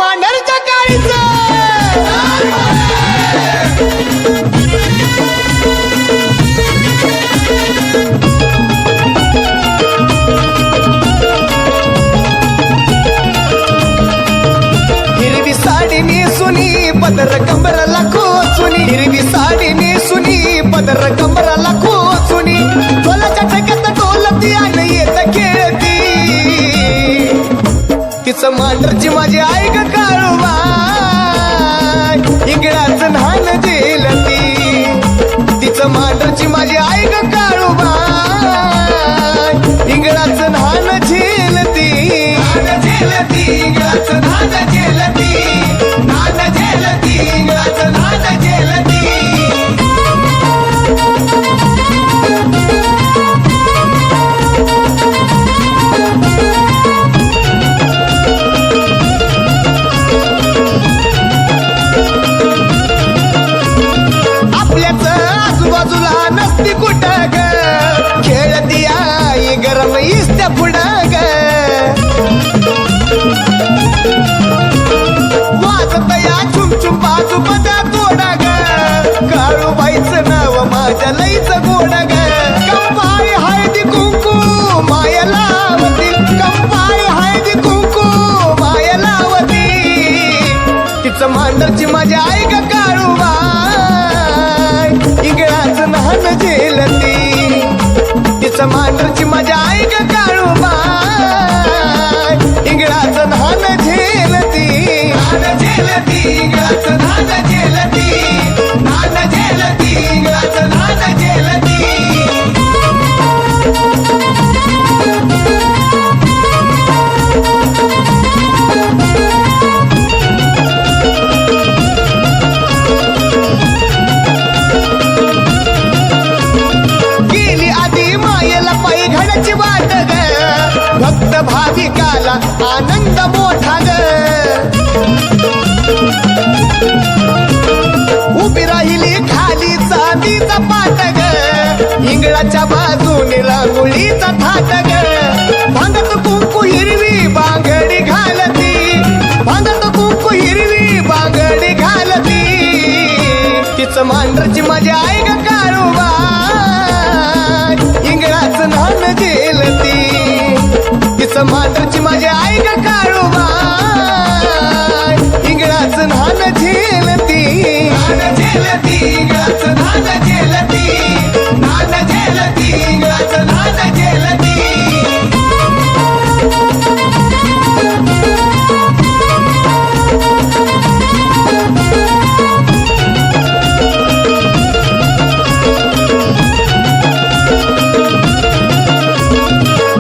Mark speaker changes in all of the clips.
Speaker 1: मांढरच्या काळीचं हिरवी साडी नेसुनी पदर कंबराला खोचुनी हिरवी साडी नेसुनी पदर कंबराला खोचुनी ढोलाच्या ठेक्यात ढोलती आणि येत खेळती तिचं मांढरची माझी आई ग काळूबा इंगळाचं न्हाण झेलती तिचं मांढरची माझी आई ग काळूबा इंगळाचं न्हाण झेलती इंगळाचं न्हाण झेलती इंगळाचं न्हाण झेलती आपल्याच आजूबाजूला नसती कुठं ग खेळती आई गरम इस्त्या पुढं ग वाजत या चुमचुम बाजू बदा तोडा ग काळूबाईचं नाव माझ्या लईचं गोड ग कंपाळी हळदी कुंकू माया लावती कंपाळी हळदी कुंकू माया लावती तिचं मांढरची माझी आई ग काळूबा इंगळाचं न्हाण झेलती तिचं मांढरची माझी आई ग काळूबा इंगळाचं न्हाण झेलती इंगळाचं न्हाण झेलती इंगळाचं न्हाण झेलती गेली आधी मायेला पायी घडाची वाट ग भक्त भाविकाला आनंद मोठा ग उभी राहिली खाली चांदीचा पाट ग इंगळाच्या बाजूने रांगोळीचा थाट ग भांगत कुंकू हिरवी बांगडी घालती भांगत कुंकू हिरवी बांगडी घालती तिचं मांढरची माझी आई ग काळूबा इंगळाचं न्हाण झेलती तिचं मांढरची माझी आई ग काळूबा इंगळाचं न्हाण झेलती इंगळाचं न्हाण झेलती इंगळाचं न्हाण झेलती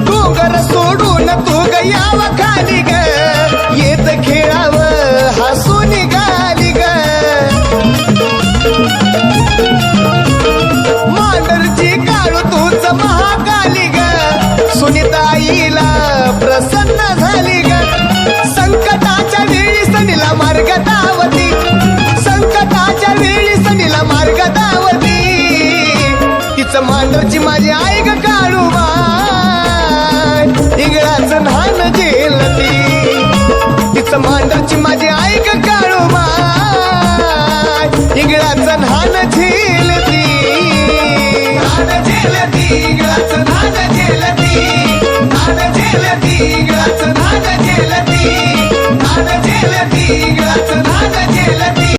Speaker 1: डोंगर सोडून तू ग यावा खाली ग येत खेळावं हसून निघाली ग मांढरची काळू तूच महाकाली ग सुनीताईला प्रसन्न झाली ग संकटाच्या वेळी सनीला मार्ग दावती संकटाच्या वेळी सनीला मार्ग दावती तिचं मांढरची माझी आई ग काळूबा इंगळाचं न्हाण झेलती तिचं मांढरची माझी आई ग काळूबा इंगळाचं न्हाण झेलती इंगळाचं न्हाण झेलती इंगळाचं न्हाण झेलती इंगळाचं